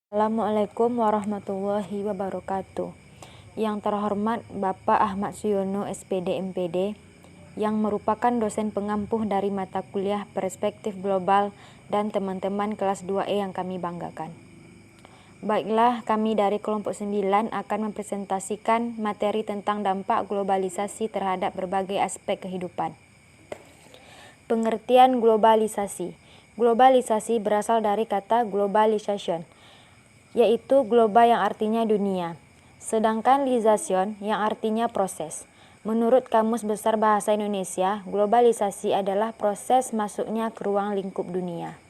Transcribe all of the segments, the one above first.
Assalamualaikum warahmatullahi wabarakatuh. Yang terhormat Bapak Ahmad Suyono, SPD MPD, yang merupakan dosen pengampuh dari mata kuliah Perspektif Global dan teman-teman kelas 2E yang kami banggakan. Baiklah, kami dari kelompok 9 akan mempresentasikan materi tentang dampak globalisasi terhadap berbagai aspek kehidupan. Pengertian globalisasi. Globalisasi berasal dari kata globalization, yaitu global yang artinya dunia, sedangkan lisation yang artinya proses. Menurut Kamus Besar Bahasa Indonesia, globalisasi adalah proses masuknya ke ruang lingkup dunia.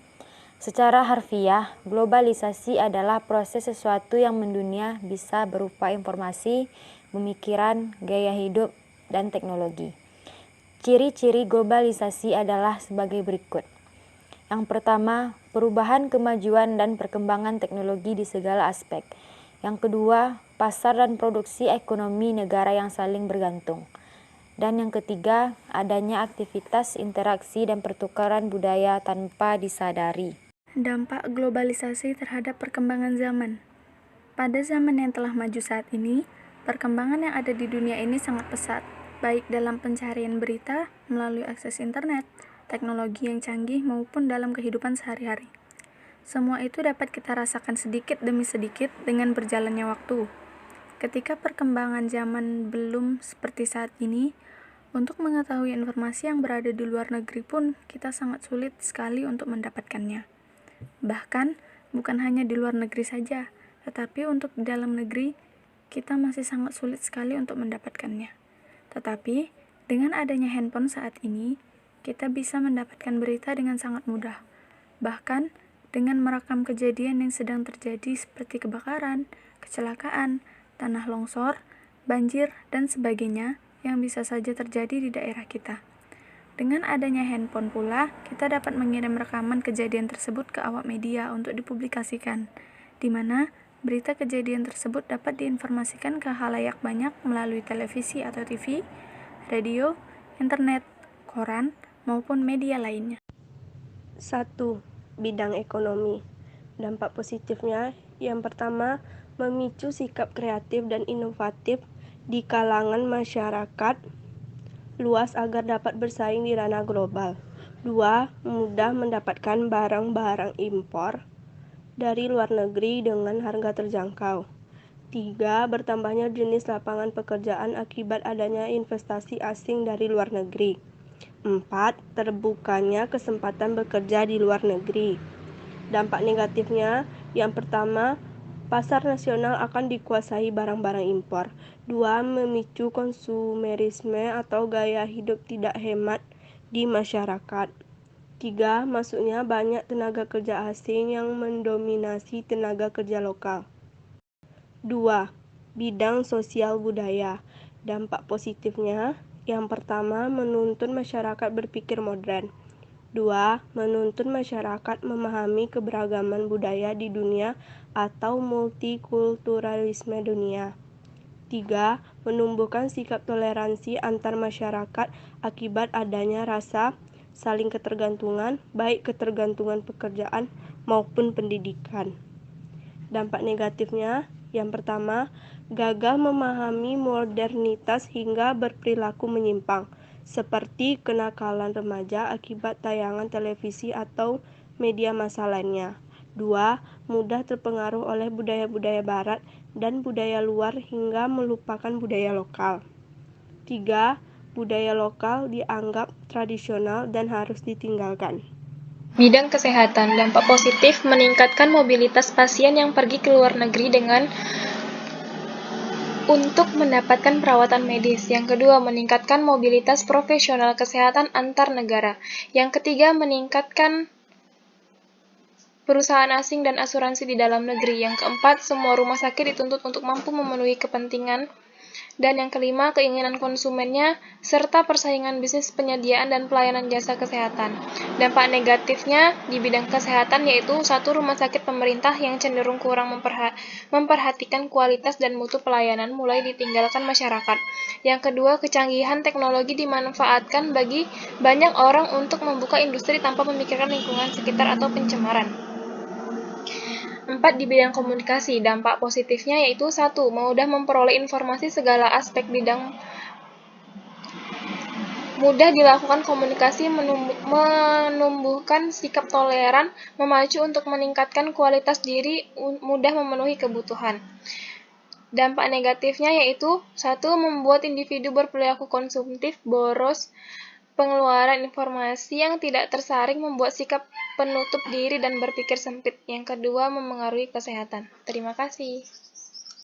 Secara harfiah, globalisasi adalah proses sesuatu yang mendunia, bisa berupa informasi, pemikiran, gaya hidup, dan teknologi. Ciri-ciri globalisasi adalah sebagai berikut. Yang pertama, perubahan, kemajuan, dan perkembangan teknologi di segala aspek. Yang kedua, pasar dan produksi ekonomi negara yang saling bergantung. Dan yang ketiga, adanya aktivitas, interaksi, dan pertukaran budaya tanpa disadari. Dampak globalisasi terhadap perkembangan zaman. Pada zaman yang telah maju saat ini, perkembangan yang ada di dunia ini sangat pesat, baik dalam pencarian berita melalui akses internet, teknologi yang canggih maupun dalam kehidupan sehari-hari. Semua itu dapat kita rasakan sedikit demi sedikit dengan berjalannya waktu. Ketika perkembangan zaman belum seperti saat ini, untuk mengetahui informasi yang berada di luar negeri pun kita sangat sulit sekali untuk mendapatkannya. Bahkan, bukan hanya di luar negeri saja, tetapi untuk di dalam negeri, kita masih sangat sulit sekali untuk mendapatkannya. Tetapi, dengan adanya handphone saat ini, kita bisa mendapatkan berita dengan sangat mudah. Bahkan, dengan merekam kejadian yang sedang terjadi seperti kebakaran, kecelakaan, tanah longsor, banjir, dan sebagainya yang bisa saja terjadi di daerah kita. Dengan adanya handphone pula, kita dapat mengirim rekaman kejadian tersebut ke awak media untuk dipublikasikan, di mana berita kejadian tersebut dapat diinformasikan ke khalayak banyak melalui televisi atau TV, radio, internet, koran, maupun media lainnya. 1. Bidang ekonomi. Dampak positifnya, yang pertama, memicu sikap kreatif dan inovatif di kalangan masyarakat luas agar dapat bersaing di ranah global. 2. Mudah mendapatkan barang-barang impor dari luar negeri dengan harga terjangkau. 3. Bertambahnya jenis lapangan pekerjaan akibat adanya investasi asing dari luar negeri. 4. Terbukanya kesempatan bekerja di luar negeri. Dampak negatifnya, yang pertama, pasar nasional akan dikuasai barang-barang impor. 2. Memicu konsumerisme atau gaya hidup tidak hemat di masyarakat. 3. Masuknya banyak tenaga kerja asing yang mendominasi tenaga kerja lokal. 2. Bidang sosial budaya. Dampak positifnya, yang pertama, menuntun masyarakat berpikir modern. 2. Menuntun masyarakat memahami keberagaman budaya di dunia atau multikulturalisme dunia. 3. Menumbuhkan sikap toleransi antar masyarakat akibat adanya rasa saling ketergantungan, baik ketergantungan pekerjaan maupun pendidikan. Dampak negatifnya, yang pertama, gagal memahami modernitas hingga berperilaku menyimpang, seperti kenakalan remaja akibat tayangan televisi atau media massa lainnya. 2. Mudah terpengaruh oleh budaya-budaya barat dan budaya luar hingga melupakan budaya lokal. 3. Budaya lokal dianggap tradisional dan harus ditinggalkan. Bidang kesehatan, dampak positif meningkatkan mobilitas pasien yang pergi ke luar negeri untuk mendapatkan perawatan medis. Yang kedua, meningkatkan mobilitas profesional kesehatan antar negara. Yang ketiga, meningkatkan perusahaan asing dan asuransi di dalam negeri. Yang keempat, semua rumah sakit dituntut untuk mampu memenuhi kepentingan. Dan yang kelima, keinginan konsumennya, serta persaingan bisnis penyediaan dan pelayanan jasa kesehatan. Dampak negatifnya di bidang kesehatan yaitu 1. Rumah sakit pemerintah yang cenderung kurang memperhatikan kualitas dan mutu pelayanan mulai ditinggalkan masyarakat. Yang kedua, kecanggihan teknologi dimanfaatkan bagi banyak orang untuk membuka industri tanpa memikirkan lingkungan sekitar atau pencemaran. 4. Di bidang komunikasi, dampak positifnya yaitu 1. Mudah memperoleh informasi segala aspek bidang. Mudah dilakukan komunikasi, menumbuhkan sikap toleran, memacu untuk meningkatkan kualitas diri, mudah memenuhi kebutuhan. Dampak negatifnya yaitu 1. Membuat individu berperilaku konsumtif, boros, pengeluaran informasi yang tidak tersaring, membuat sikap penutup diri dan berpikir sempit. Yang kedua, memengaruhi kesehatan. Terima kasih.